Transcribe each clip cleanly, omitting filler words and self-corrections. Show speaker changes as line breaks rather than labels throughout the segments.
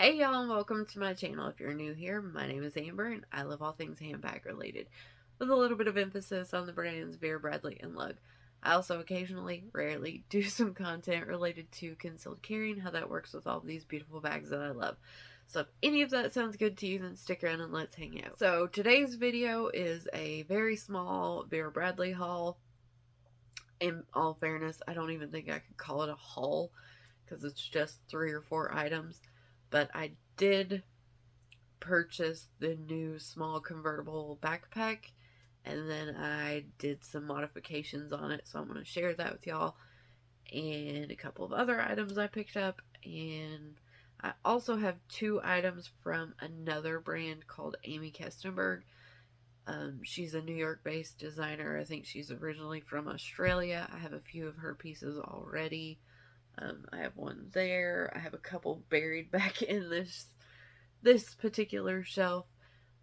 Hey y'all, and welcome to my channel. If you're new here, my name is Amber and I love all things handbag related, with a little bit of emphasis on the brands Vera Bradley and Lug. I also occasionally, rarely, do some content related to concealed carry and how that works with all these beautiful bags that I love. So if any of that sounds good to you, then stick around and let's hang out. So today's video is a very small Vera Bradley haul. In all fairness, I don't even think I could call it a haul because it's just 3 or 4 items. But I did purchase the new small convertible backpack, and then I did some modifications on it, so I'm going to share that with y'all, and a couple of other items I picked up. And I also have 2 items from another brand called Aimee Kestenberg. She's a New York based designer. I think she's originally from Australia. I have a few of her pieces already. I have one there. I have a couple buried back in this particular shelf,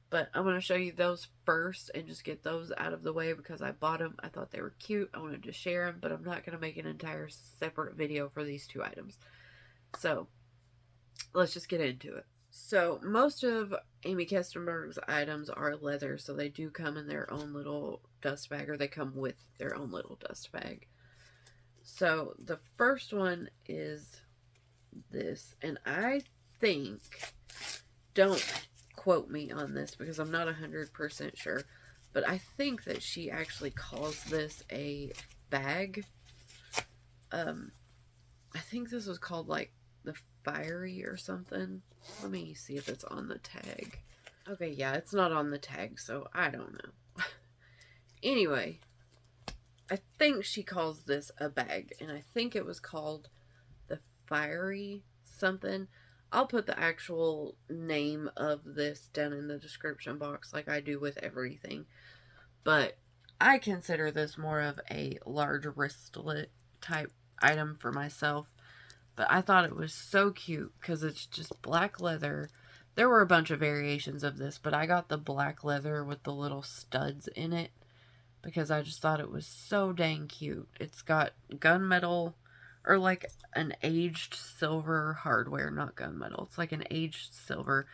but I'm going to show you those first and just get those out of the way because I bought them. I thought they were cute. I wanted to share them, but I'm not going to make an entire separate video for these 2 items. So let's just get into it. So most of Aimee Kestenberg's items are leather, so they do come in their own little dust bag, or they come with their own little dust bag. So the first one is this, and I think, don't quote me on this because I'm not 100% sure, but I think that she actually calls this a bag. I think this was called like the Fiery or something. Let me see if it's on the tag. Okay, yeah, it's not on the tag, so I don't know. Anyway, I think she calls this a bag, and I think it was called the Fiery something. I'll put the actual name of this down in the description box like I do with everything. But I consider this more of a large wristlet type item for myself. But I thought it was so cute because it's just black leather. There were a bunch of variations of this, but I got the black leather with the little studs in it because I just thought it was so dang cute. It's got gunmetal, or like an aged silver hardware, not gunmetal. It's like an aged silver.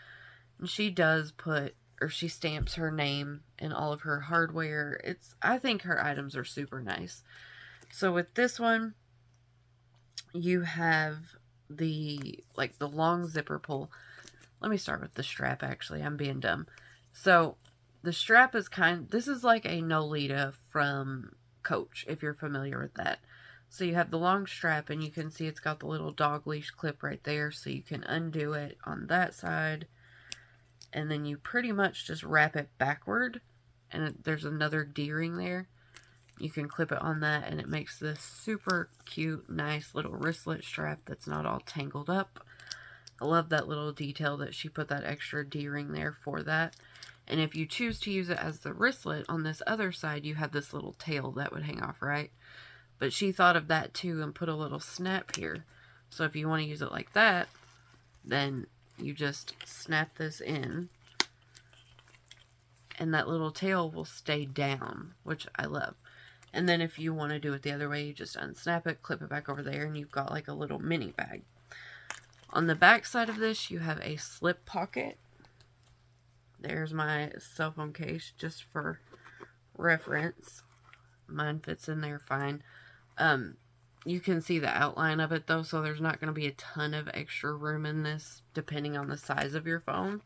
And she does put, or she stamps her name in all of her hardware. I think her items are super nice. So with this one, you have the long zipper pull. Let me start with the strap, actually. I'm being dumb. So the strap is this is like a Nolita from Coach, if you're familiar with that. So you have the long strap, and you can see it's got the little dog leash clip right there, so you can undo it on that side, and then you pretty much just wrap it backward, and there's another D-ring there. You can clip it on that, and it makes this super cute, nice little wristlet strap that's not all tangled up. I love that little detail that she put that extra D-ring there for that. And if you choose to use it as the wristlet, on this other side, you have this little tail that would hang off, right? But she thought of that too and put a little snap here. So if you want to use it like that, then you just snap this in, and that little tail will stay down, which I love. And then if you want to do it the other way, you just unsnap it, clip it back over there, and you've got like a little mini bag. On the back side of this, you have a slip pocket. There's my cell phone case, just for reference. Mine fits in there fine. You can see the outline of it though, so there's not going to be a ton of extra room in this, depending on the size of your phone.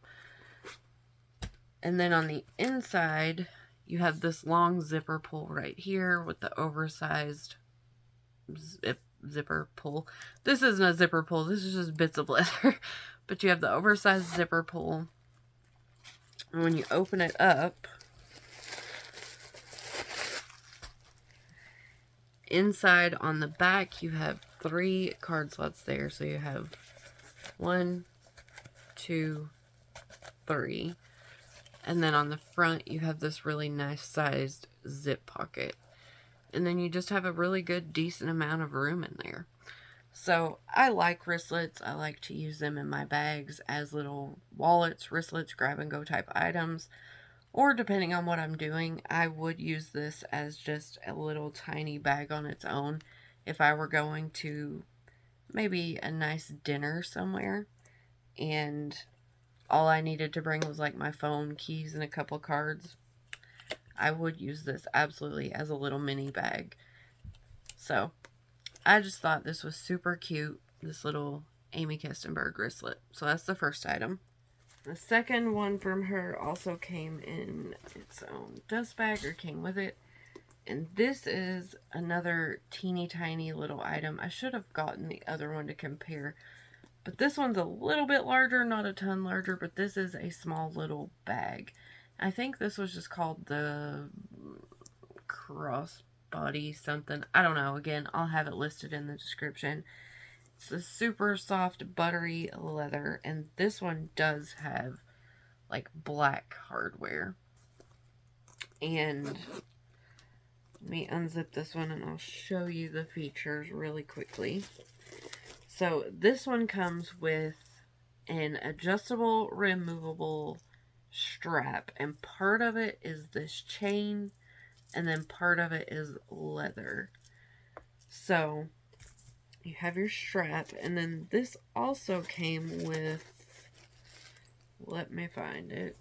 And then on the inside, you have this long zipper pull right here with the oversized zipper pull. This isn't a zipper pull, this is just bits of leather. But you have the oversized zipper pull. And when you open it up, inside on the back, you have 3 card slots there. So you have 1, 2, 3. And then on the front, you have this really nice sized zip pocket. And then you just have a really good, decent amount of room in there. So I like wristlets. I like to use them in my bags as little wallets, wristlets, grab and go type items. Or depending on what I'm doing, I would use this as just a little tiny bag on its own if I were going to maybe a nice dinner somewhere. and all I needed to bring was like my phone, keys, and a couple cards, I would use this absolutely as a little mini bag. So I just thought this was super cute, this little Aimee Kestenberg wristlet. So that's the first item. The second one from her also came in its own dust bag, or came with it. And this is another teeny tiny little item. I should have gotten the other one to compare. But this one's a little bit larger, not a ton larger, but this is a small little bag. I think this was just called the Crossbody something. I don't know. Again, I'll have it listed in the description. It's a super soft, buttery leather, and this one does have, like, black hardware. And let me unzip this one, and I'll show you the features really quickly. So, this one comes with an adjustable, removable strap, and part of it is this chain, and then part of it is leather. So you have your strap, and then this also came with, let me find it.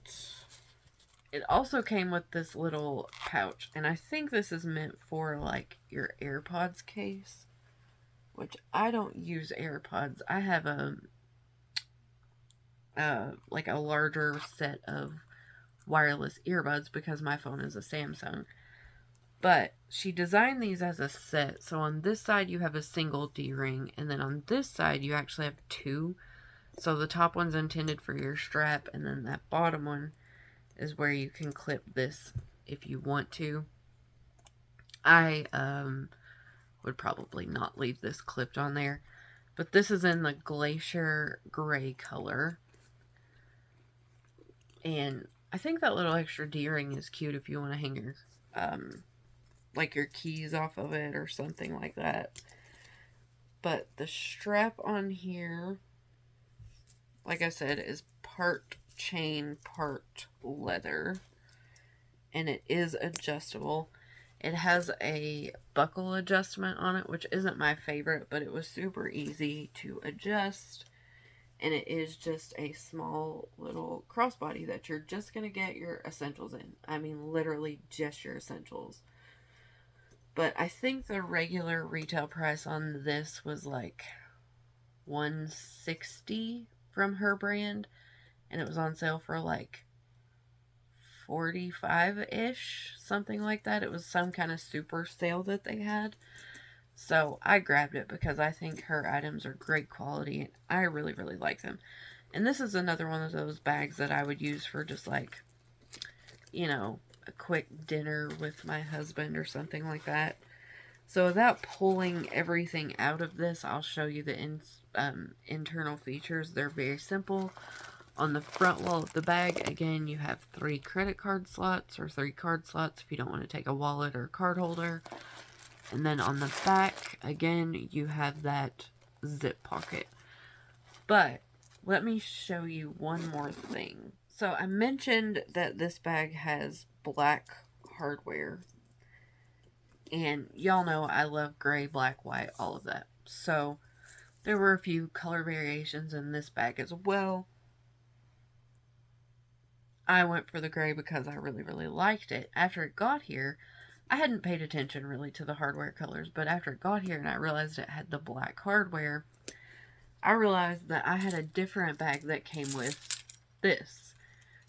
It also came with this little pouch, and I think this is meant for like your AirPods case, which I don't use AirPods. I have like a larger set of wireless earbuds because my phone is a Samsung. But she designed these as a set. So on this side you have a single D-ring, and then on this side you actually have two. So the top one's intended for your strap, and then that bottom one is where you can clip this if you want to. I would probably not leave this clipped on there. But this is in the Glacier gray color. And I think that little extra D-ring is cute if you want to hang your like your keys off of it or something like that. But the strap on here, like I said, is part chain, part leather, and it is adjustable. It has a buckle adjustment on it, which isn't my favorite, but it was super easy to adjust. And it is just a small little crossbody that you're just going to get your essentials in. I mean, literally just your essentials. But I think the regular retail price on this was like $160 from her brand. And it was on sale for like $45-ish, something like that. It was some kind of super sale that they had. So I grabbed it because I think her items are great quality, and I really, really like them. And this is another one of those bags that I would use for just like, you know, a quick dinner with my husband or something like that. So without pulling everything out of this, I'll show you the internal features. They're very simple. On the front wall of the bag, again, you have 3 credit card slots, or 3 card slots if you don't want to take a wallet or a card holder. And then on the back, again, you have that zip pocket. But let me show you one more thing. So I mentioned that this bag has black hardware. And y'all know I love gray, black, white, all of that. So there were a few color variations in this bag as well. I went for the gray because I really, really liked it. After it got here, I hadn't paid attention really to the hardware colors, but after it got here and I realized it had the black hardware, I realized that I had a different bag that came with this,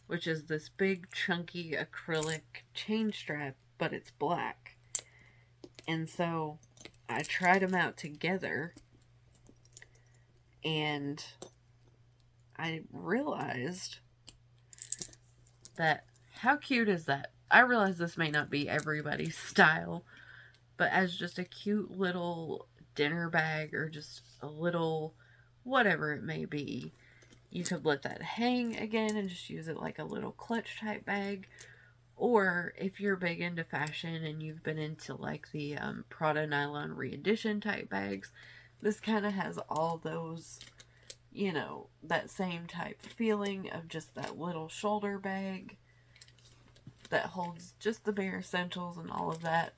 which is this big chunky acrylic chain strap, but it's black. And so I tried them out together, and I realized that, how cute is that? I realize this may not be everybody's style, but as just a cute little dinner bag or just a little whatever it may be, you could let that hang again and just use it like a little clutch type bag. Or if you're big into fashion and you've been into like the Prada nylon re-edition type bags, this kind of has all those, you know, that same type feeling of just that little shoulder bag that holds just the bare essentials and all of that.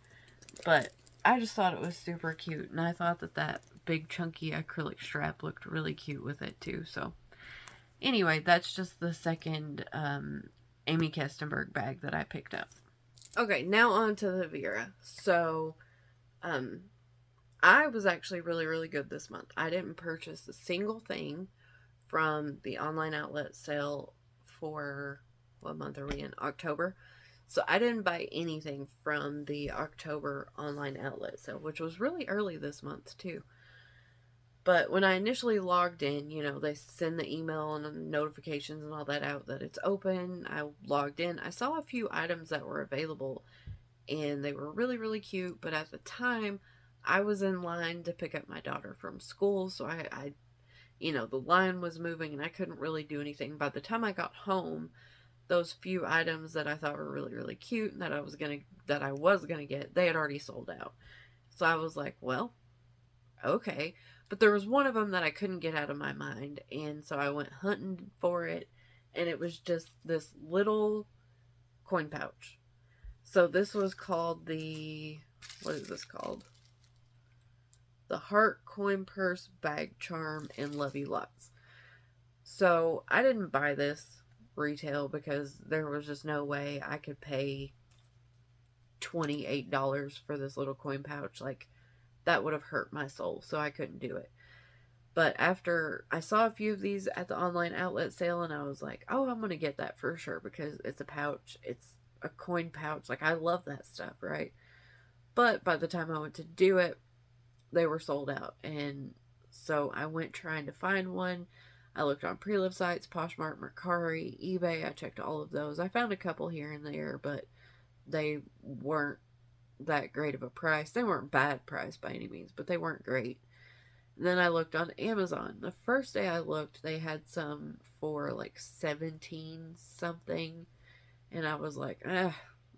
But I just thought it was super cute, and I thought that that big chunky acrylic strap looked really cute with it too. So Anyway, that's just the second Aimee Kestenberg bag that I picked up. Okay, now on to the Vera. So, I was actually really, really good this month. I didn't purchase a single thing from the online outlet sale for, what month are we in? October. So I didn't buy anything from the October online outlet sale, which was really early this month too. But when I initially logged in, they send the email and notifications and all that out that it's open. I logged in. I saw a few items that were available and they were really, really cute. But at the time, I was in line to pick up my daughter from school. So I the line was moving and I couldn't really do anything. By the time I got home, those few items that I thought were really, really cute and that I was gonna get, they had already sold out. So I was like, well, okay. But there was one of them that I couldn't get out of my mind, and so I went hunting for it, and it was just this little coin pouch. So this was called what is this called? The Heart Coin Purse Bag Charm in Love You Lots. So I didn't buy this retail because there was just no way I could pay $28 for this little coin pouch. Like, that would have hurt my soul, so I couldn't do it. But after I saw a few of these at the online outlet sale, and I was like, oh, I'm going to get that for sure because it's a pouch. It's a coin pouch. Like, I love that stuff, right? But by the time I went to do it, they were sold out. And so I went trying to find one. I looked on pre-love sites, Poshmark, Mercari, eBay. I checked all of those. I found a couple here and there, but they weren't that great of a price. They weren't bad price by any means, but they weren't great. And then I looked on Amazon. The first day I looked, they had some for like 17 something, and I was like, I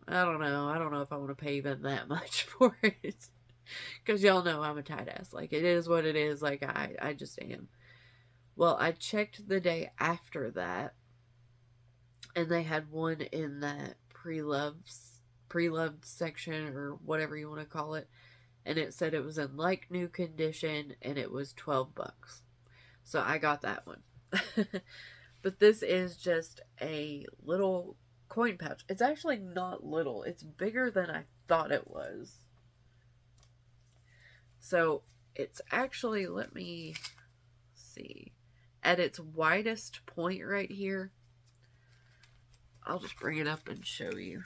don't know. I don't know if I want to pay even that much for it. Because y'all know I'm a tight ass. Like, it is what it is. Like, I just am. Well, I checked the day after that, and they had one in that pre-loved section, or whatever you want to call it, and it said it was in like new condition, and it was $12. So I got that one. But this is just a little coin pouch. It's actually not little. It's bigger than I thought it was. So it's actually, let me see, at its widest point right here. I'll just bring it up and show you.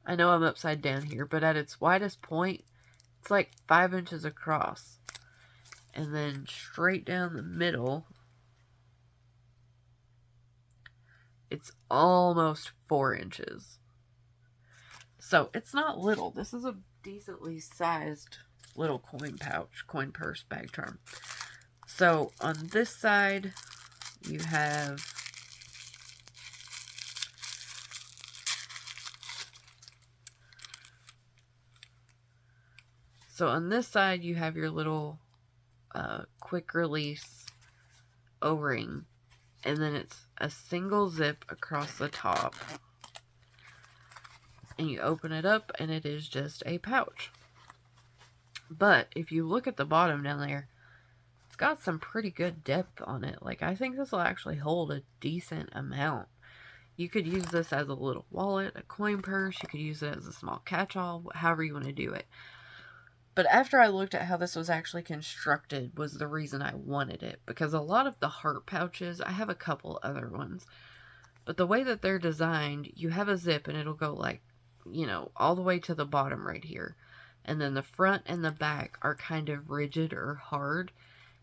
I know I'm upside down here, but at its widest point, it's like 5 inches across. And then straight down the middle, it's almost 4 inches. So it's not little. This is a decently sized little coin pouch, coin purse, bag charm. So on this side, you have your little quick release O-ring, and then it's a single zip across the top, and you open it up and it is just a pouch. But if you look at the bottom down there, it's got some pretty good depth on it. Like, I think this will actually hold a decent amount. You could use this as a little wallet, a coin purse. You could use it as a small catch-all, however you want to do it. But after I looked at how this was actually constructed was the reason I wanted it. Because a lot of the heart pouches, I have a couple other ones, but the way that they're designed, you have a zip and it'll go like, all the way to the bottom right here. And then the front and the back are kind of rigid or hard.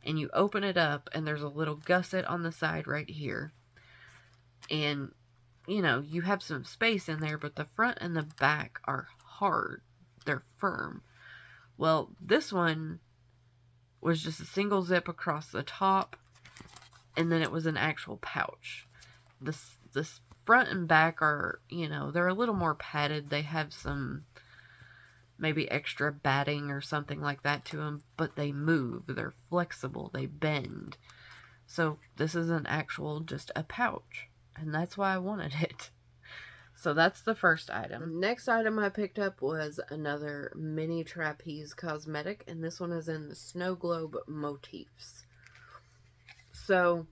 And you open it up and there's a little gusset on the side right here. And, you have some space in there, but the front and the back are hard. They're firm. Well, this one was just a single zip across the top, and then it was an actual pouch. This front and back are, they're a little more padded. They have some maybe extra batting or something like that to them, but they move. They're flexible. They bend. So this is an actual, just a pouch, and that's why I wanted it. So that's the first item. The next item I picked up was another mini trapeze cosmetic, and this one is in the Snow Globe Motifs. So,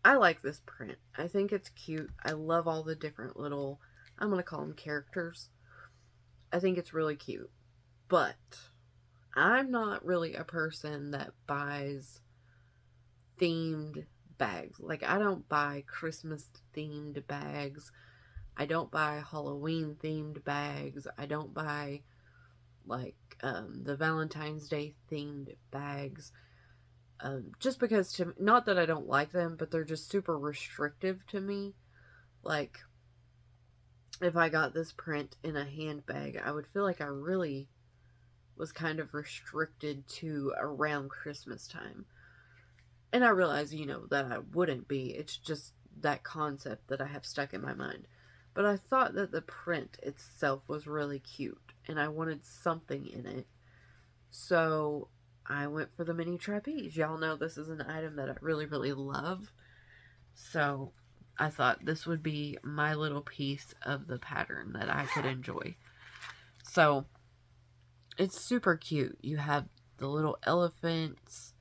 I like this print. I think it's cute. I love all the different little, I'm going to call them characters. I think it's really cute. But I'm not really a person that buys themed bags. Like, I don't buy Christmas themed bags. I don't buy Halloween themed bags. I don't buy, like, the Valentine's Day themed bags. Just because, not that I don't like them, but they're just super restrictive to me. Like, if I got this print in a handbag, I would feel like I really was kind of restricted to around Christmas time. And I realize, that I wouldn't be. It's just that concept that I have stuck in my mind. But I thought that the print itself was really cute, and I wanted something in it. So I went for the mini trapeze. Y'all know this is an item that I really, really love. So I thought this would be my little piece of the pattern that I could enjoy. So it's super cute. You have the little elephants.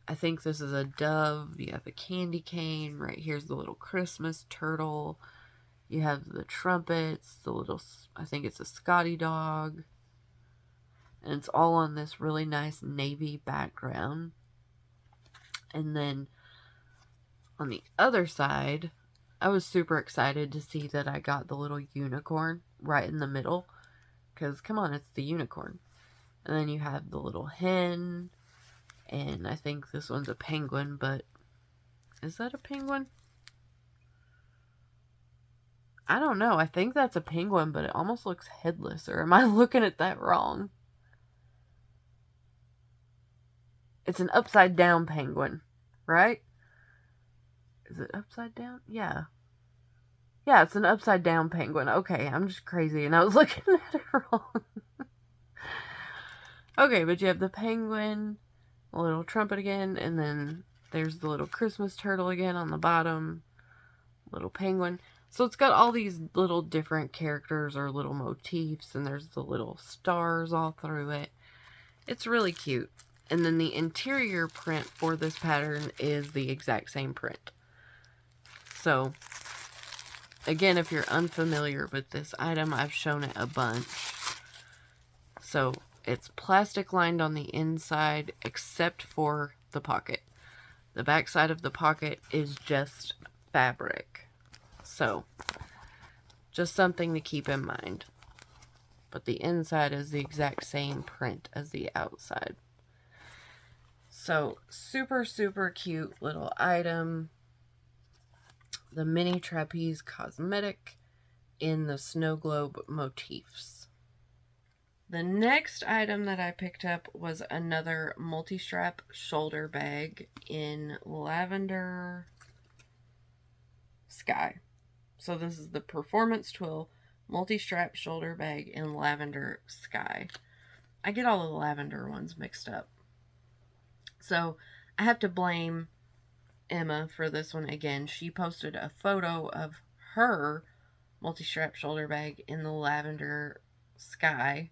I think this is a dove. You have a candy cane. Right here's the little Christmas turtle. You have the trumpets, the little, I think it's a Scotty dog. And it's all on this really nice navy background. And then on the other side, I was super excited to see that I got the little unicorn right in the middle. Because, come on, it's the unicorn. And then you have the little hen. And I think this one's a penguin, but is that a penguin? I don't know. I think that's a penguin, but it almost looks headless. Or am I looking at that wrong? It's an upside down penguin, right? Is it upside down? Yeah. Yeah, it's an upside down penguin. Okay, I'm just crazy and I was looking at it wrong. Okay, but you have the penguin, a little trumpet again, and then there's the little Christmas turtle again on the bottom. Little penguin. So it's got all these little different characters or little motifs, and there's the little stars all through it. It's really cute. And then the interior print for this pattern is the exact same print. So, again, if you're unfamiliar with this item, I've shown it a bunch. So, it's plastic lined on the inside, except for the pocket. The back side of the pocket is just fabric. So, just something to keep in mind. But the inside is the exact same print as the outside. So, super, super cute little item. The mini trapeze cosmetic in the snow globe motifs. The next item that I picked up was another multi-strap shoulder bag in Lavender Sky. So this is the Performance Twill multi-strap shoulder bag in Lavender Sky. I get all the lavender ones mixed up. So I have to blame Emma for this one again. She posted a photo of her multi-strap shoulder bag in the Lavender Sky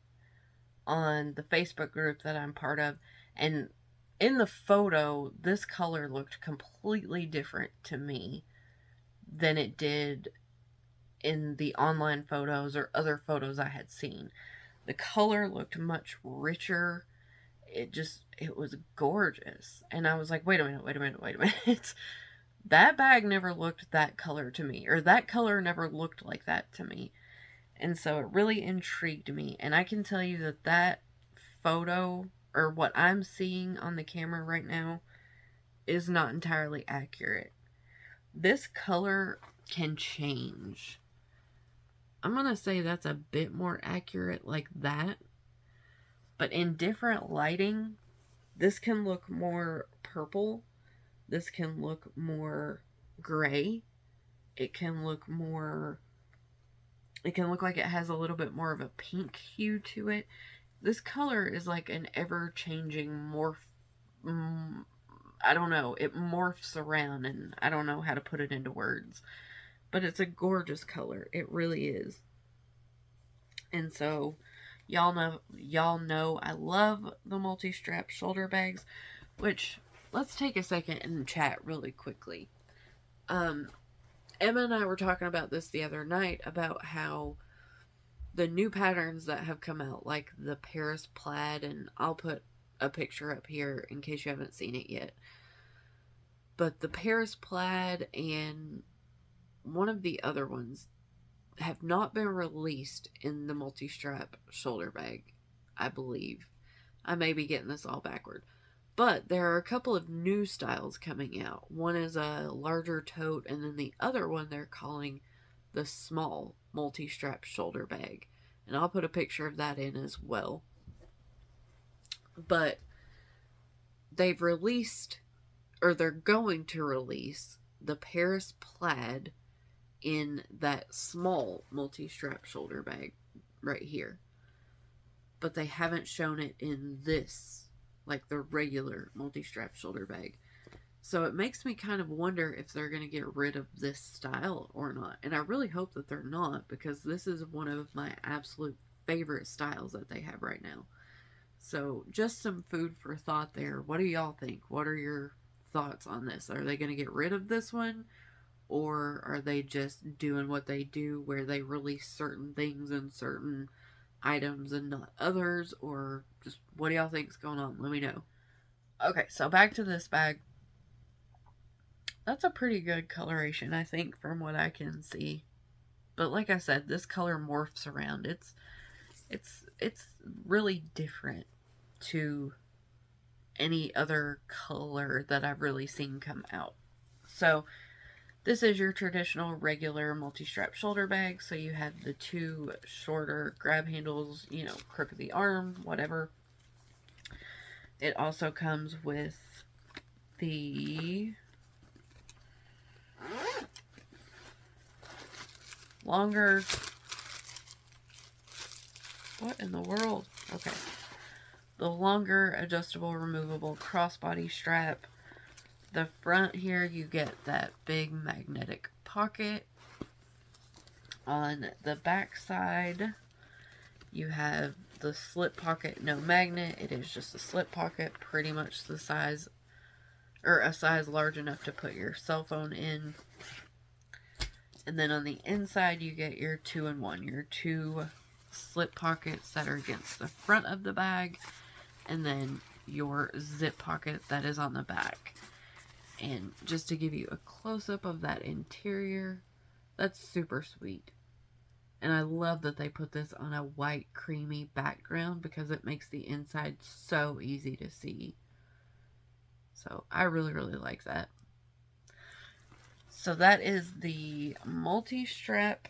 on the Facebook group that I'm part of. And in the photo, this color looked completely different to me than it did in the online photos or other photos I had seen. The color looked much richer. It was gorgeous. And I was like, wait a minute. That bag never looked that color to me. Or that color never looked like that to me. And so it really intrigued me. And I can tell you that photo, or what I'm seeing on the camera right now, is not entirely accurate. This color can change. I'm going to say that's a bit more accurate like that. But in different lighting, this can look more purple. This can look more gray. It can look like it has a little bit more of a pink hue to it. This color is like an ever-changing morph. I don't know. It morphs around, and I don't know how to put it into words. But it's a gorgeous color. It really is. And so, y'all know I love the multi-strap shoulder bags, which let's take a second and chat really quickly. Emma and I were talking about this the other night, about how the new patterns that have come out, like the Paris plaid, and I'll put a picture up here in case you haven't seen it yet. But the Paris plaid and one of the other ones have not been released in the multi-strap shoulder bag, I believe. I may be getting this all backward. But there are a couple of new styles coming out. One is a larger tote, and then the other one they're calling the small multi-strap shoulder bag. And I'll put a picture of that in as well. But they've released, or they're going to release, the Paris plaid in that small multi-strap shoulder bag right here. But they haven't shown it in this, like the regular multi-strap shoulder bag. So it makes me kind of wonder if they're going to get rid of this style or not. And I really hope that they're not, because this is one of my absolute favorite styles that they have right now. So just some food for thought there. What do y'all think? What are your thoughts on this? Are they going to get rid of this one? Or are they just doing what they do, where they release certain things and certain items and not others? Or just what do y'all think is going on? Let me know. Okay, so back to this bag. That's a pretty good coloration, I think, from what I can see. But like I said, this color morphs around. It's really different to any other color that I've really seen come out. So this is your traditional regular multi-strap shoulder bag. So you have the two shorter grab handles, you know, crook of the arm, whatever. It also comes with the longer, what in the world? Okay. The longer adjustable removable crossbody strap. The front here, you get that big magnetic pocket. On the back side, you have the slip pocket, no magnet. It is just a slip pocket, pretty much the size, or a size large enough to put your cell phone in. And then on the inside, you get your 2-in-1, your two slip pockets that are against the front of the bag, and then your zip pocket that is on the back. And just to give you a close-up of that interior, that's super sweet. And I love that they put this on a white creamy background, because it makes the inside so easy to see. So I really, really like that. So that is the multi-strap,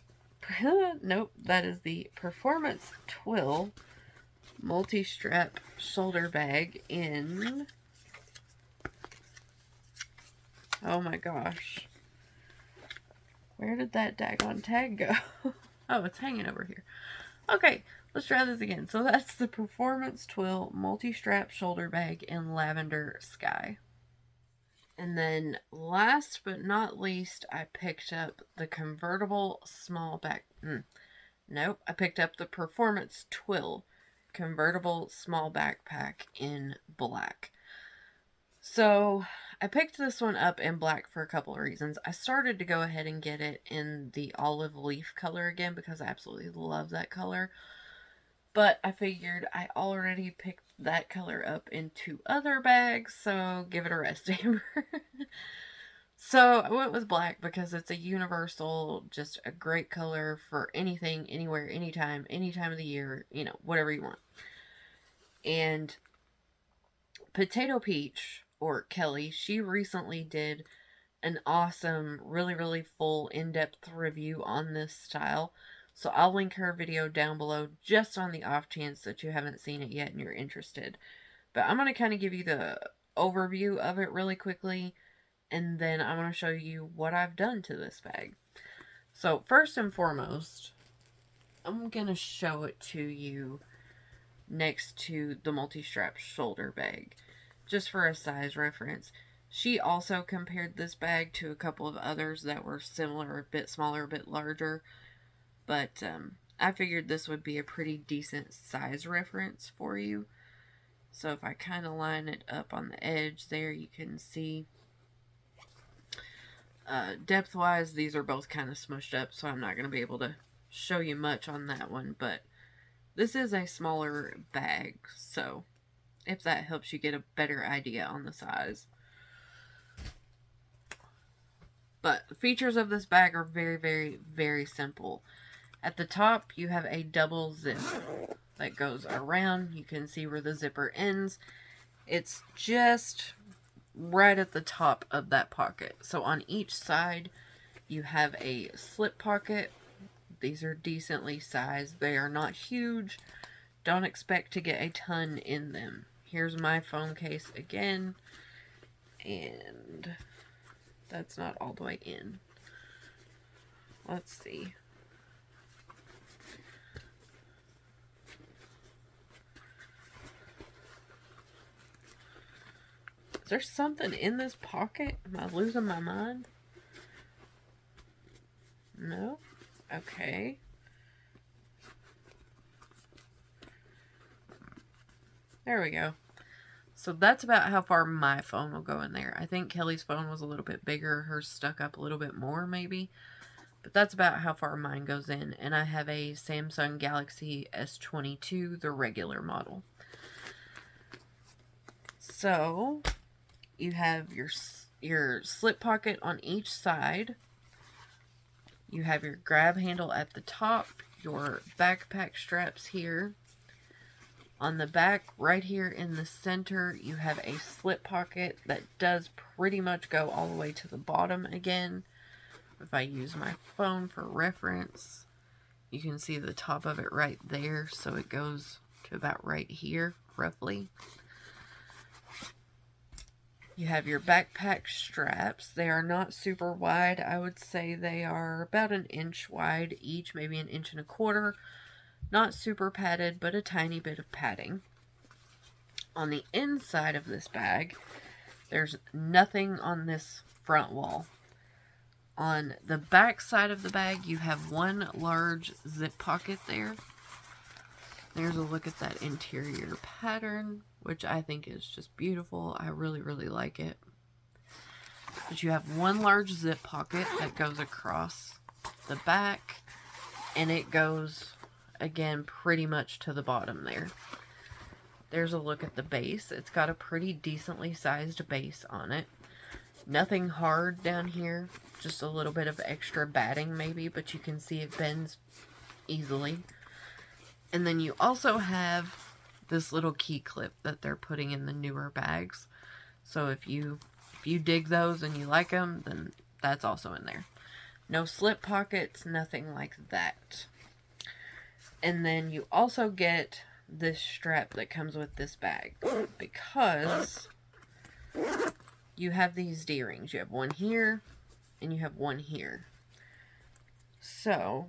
nope, that is the Performance Twill multi-strap shoulder bag in, oh my gosh, where did that daggone tag go? Oh, it's hanging over here. Okay, let's try this again. So that's the Performance Twill multi-strap shoulder bag in Lavender Sky. And then last but not least, I picked up the Convertible Small Nope, I picked up the Performance Twill Convertible Small Backpack in black. So I picked this one up in black for a couple of reasons. I started to go ahead and get it in the olive leaf color again, because I absolutely love that color. But I figured I already picked that color up in two other bags, so give it a rest, Amber. So I went with black because it's a universal, just a great color for anything, anywhere, anytime, any time of the year, you know, whatever you want. And Potato Peach, or Kelly, she recently did an awesome, really, really full, in-depth review on this style. So I'll link her video down below, just on the off chance that you haven't seen it yet and you're interested. But I'm going to kind of give you the overview of it really quickly, and then I'm going to show you what I've done to this bag. So first and foremost, I'm going to show it to you next to the multi-strap shoulder bag, just for a size reference. She also compared this bag to a couple of others that were similar, a bit smaller, a bit larger. But I figured this would be a pretty decent size reference for you. So if I kind of line it up on the edge there, you can see depth-wise, these are both kind of smushed up, so I'm not going to be able to show you much on that one, but this is a smaller bag, so if that helps you get a better idea on the size. But the features of this bag are very, very, very simple. At the top, you have a double zip that goes around. You can see where the zipper ends. It's just right at the top of that pocket. So on each side, you have a slip pocket. These are decently sized. They are not huge. Don't expect to get a ton in them. Here's my phone case again. And that's not all the way in. Let's see. Is there something in this pocket? Am I losing my mind? No? Okay. There we go. So that's about how far my phone will go in there. I think Kelly's phone was a little bit bigger. Hers stuck up a little bit more, maybe. But that's about how far mine goes in. And I have a Samsung Galaxy S22, the regular model. So you have your slip pocket on each side. You have your grab handle at the top, your backpack straps here. On the back, right here in the center, you have a slip pocket that does pretty much go all the way to the bottom again. If I use my phone for reference, you can see the top of it right there, so it goes to about right here, roughly. You have your backpack straps. They are not super wide. I would say they are about an inch wide each, maybe an inch and a quarter. Not super padded, but a tiny bit of padding. On the inside of this bag, there's nothing on this front wall. On the back side of the bag, you have one large zip pocket there. There's a look at that interior pattern, which I think is just beautiful. I really, really like it. But you have one large zip pocket that goes across the back, and it goes, again, pretty much to the bottom there. There's a look at the base. It's got a pretty decently sized base on it. Nothing hard down here, just a little bit of extra batting maybe, but you can see it bends easily. And then you also have this little key clip that they're putting in the newer bags. So if you dig those and you like them, then that's also in there. No slip pockets, nothing like that. And then you also get this strap that comes with this bag, because you have these D-rings. You have one here and you have one here. So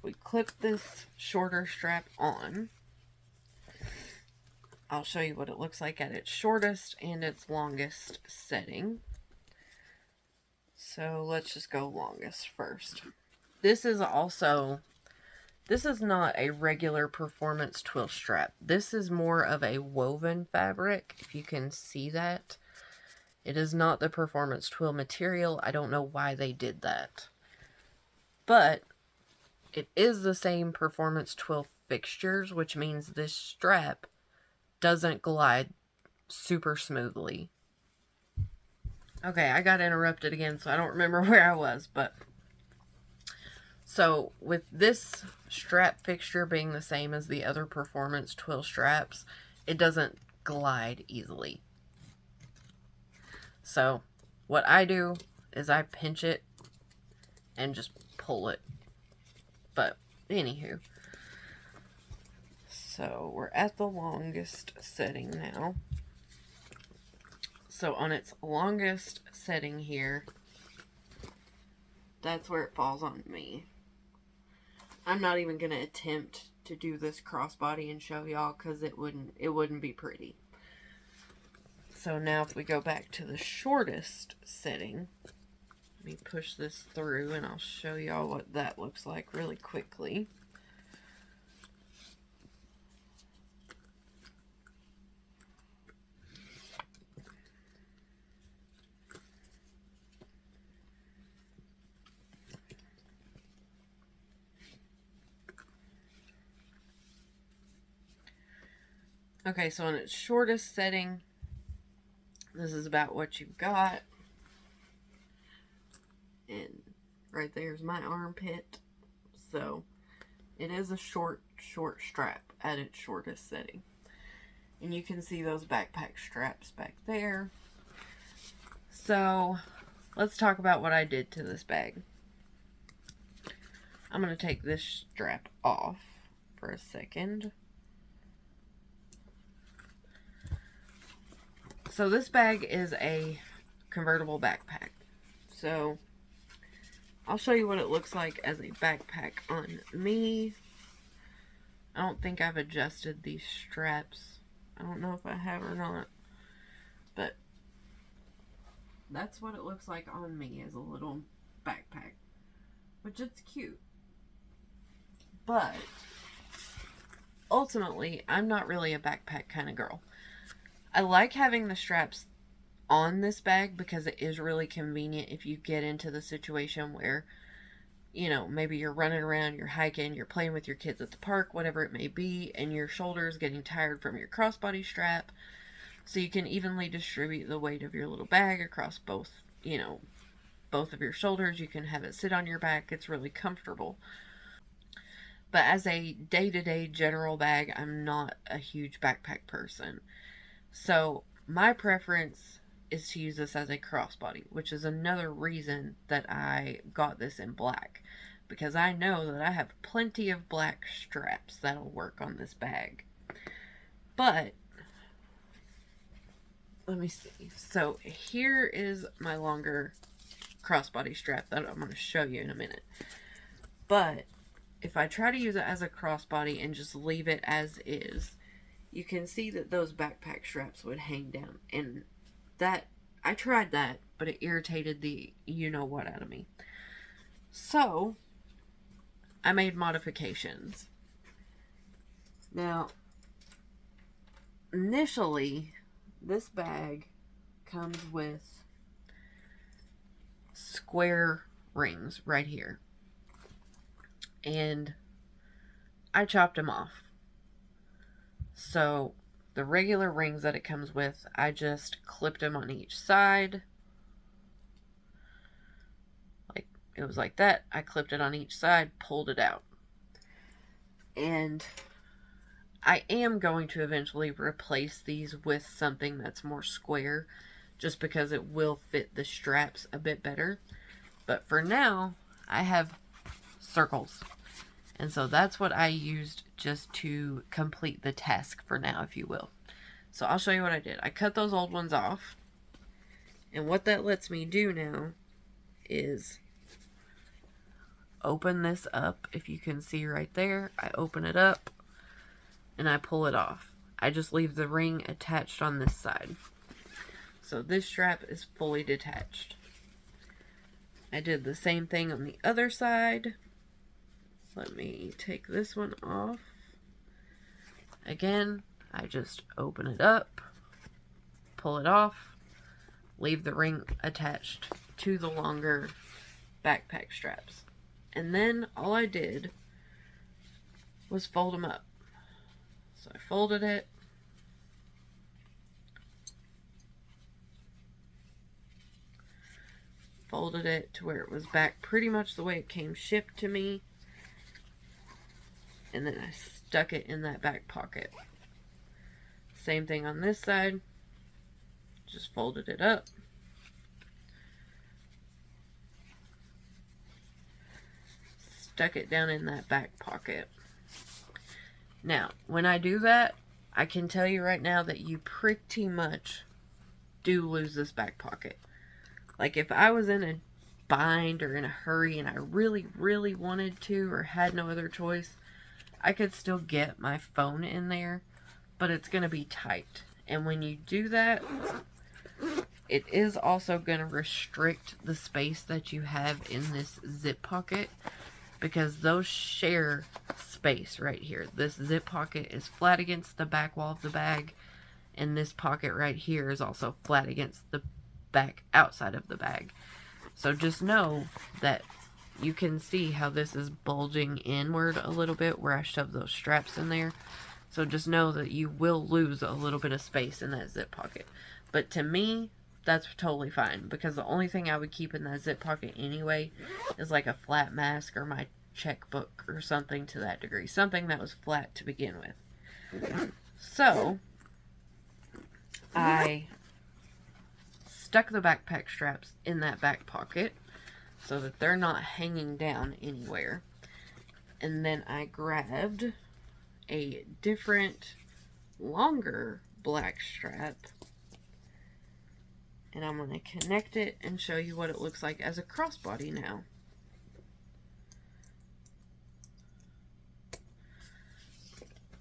we clip this shorter strap on. I'll show you what it looks like at its shortest and its longest setting. So let's just go longest first. This is not a regular performance twill strap. This is more of a woven fabric, if you can see that. It is not the performance twill material. I don't know why they did that. But it is the same performance twill fixtures, which means this strap doesn't glide super smoothly. Okay, I got interrupted again, so I don't remember where I was, but so with this strap fixture being the same as the other performance twill straps, it doesn't glide easily. So what I do is I pinch it and just pull it. But anywho, so we're at the longest setting now. So on its longest setting here, that's where it falls on me. I'm not even going to attempt to do this crossbody and show y'all, because it wouldn't be pretty. So now if we go back to the shortest setting, let me push this through and I'll show y'all what that looks like really quickly. Okay, so in its shortest setting, this is about what you've got. And right there's my armpit. So it is a short strap at its shortest setting. And you can see those backpack straps back there. So let's talk about what I did to this bag. I'm going to take this strap off for a second. So this bag is a convertible backpack. So I'll show you what it looks like as a backpack on me. I don't think I've adjusted these straps. I don't know if I have or not. But that's what it looks like on me as a little backpack. Which it's cute. But ultimately, I'm not really a backpack kind of girl. I like having the straps on this bag because it is really convenient if you get into the situation where, you know, maybe you're running around, you're hiking, you're playing with your kids at the park, whatever it may be, and your shoulder's getting tired from your crossbody strap. So you can evenly distribute the weight of your little bag across both, you know, both of your shoulders. You can have it sit on your back. It's really comfortable. But as a day-to-day general bag, I'm not a huge backpack person. So my preference is to use this as a crossbody, which is another reason that I got this in black. Because I know that I have plenty of black straps that'll work on this bag. But let me see. So here is my longer crossbody strap that I'm going to show you in a minute. But if I try to use it as a crossbody and just leave it as is, you can see that those backpack straps would hang down. And that, I tried that, but it irritated the you-know-what out of me. So I made modifications. Now, initially, this bag comes with square rings right here. And I chopped them off. So the regular rings that it comes with, I just clipped them on each side. Like, it was like that. I clipped it on each side, pulled it out. And I am going to eventually replace these with something that's more square, just because it will fit the straps a bit better. But for now, I have circles. And so that's what I used just to complete the task for now, if you will. So I'll show you what I did. I cut those old ones off. And what that lets me do now is open this up. If you can see right there, I open it up and I pull it off. I just leave the ring attached on this side. So this strap is fully detached. I did the same thing on the other side. Let me take this one off. Again, I just open it up, pull it off, leave the ring attached to the longer backpack straps. And then all I did was fold them up. So I folded it. Folded it to where it was back pretty much the way it came shipped to me. And then I stuck it in that back pocket. Same thing on this side. Just folded it up. Stuck it down in that back pocket. Now, when I do that, I can tell you right now that you pretty much do lose this back pocket. Like if I was in a bind or in a hurry and I really, really wanted to or had no other choice, I could still get my phone in there, but it's going to be tight. And when you do that, it is also going to restrict the space that you have in this zip pocket, because those share space right here. This zip pocket is flat against the back wall of the bag, and this pocket right here is also flat against the back outside of the bag. So just know that you can see how this is bulging inward a little bit where I shoved those straps in there. So just know that you will lose a little bit of space in that zip pocket. But to me, that's totally fine, because the only thing I would keep in that zip pocket anyway is like a flat mask or my checkbook or something to that degree. Something that was flat to begin with. So, I stuck the backpack straps in that back pocket so that they're not hanging down anywhere. And then I grabbed a different, longer black strap, and I'm going to connect it and show you what it looks like as a crossbody now.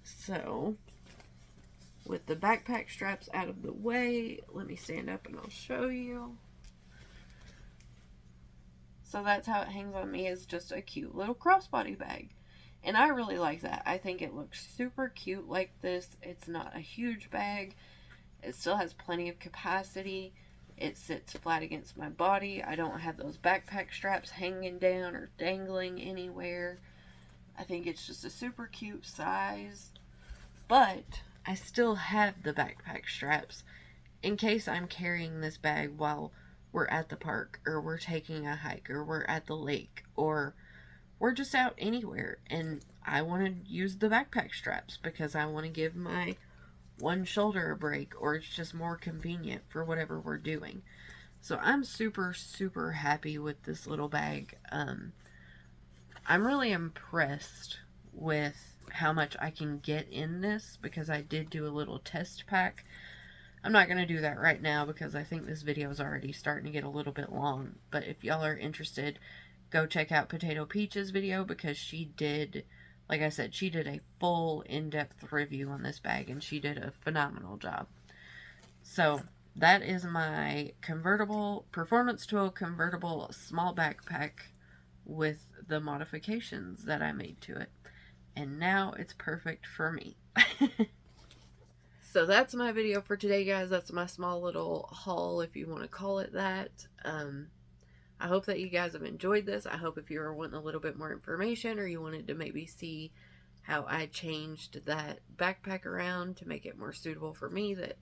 So, with the backpack straps out of the way, let me stand up and I'll show you. So that's how it hangs on me, is just a cute little crossbody bag. And I really like that. I think it looks super cute like this. It's not a huge bag. It still has plenty of capacity. It sits flat against my body. I don't have those backpack straps hanging down or dangling anywhere. I think it's just a super cute size. But I still have the backpack straps in case I'm carrying this bag while we're at the park, or we're taking a hike, or we're at the lake, or we're just out anywhere and I want to use the backpack straps because I want to give my one shoulder a break, or it's just more convenient for whatever we're doing. So I'm super, super happy with this little bag. I'm really impressed with how much I can get in this, because I did do a little test pack. I'm not going to do that right now because I think this video is already starting to get a little bit long. But if y'all are interested, go check out Potato Peach's video, because she did, like I said, she did a full in-depth review on this bag and she did a phenomenal job. So that is my convertible, Performance Twill convertible small backpack with the modifications that I made to it. And now it's perfect for me. So that's my video for today, guys. That's my small little haul, if you want to call it that. I hope that you guys have enjoyed this. I hope if you were wanting a little bit more information, or you wanted to maybe see how I changed that backpack around to make it more suitable for me, that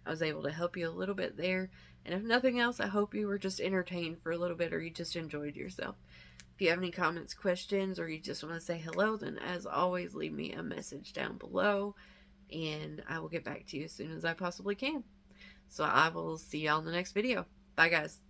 I was able to help you a little bit there. And if nothing else, I hope you were just entertained for a little bit, or you just enjoyed yourself. If you have any comments, questions, or you just want to say hello, then as always, leave me a message down below, and I will get back to you as soon as I possibly can. So I will see y'all in the next video. Bye, guys.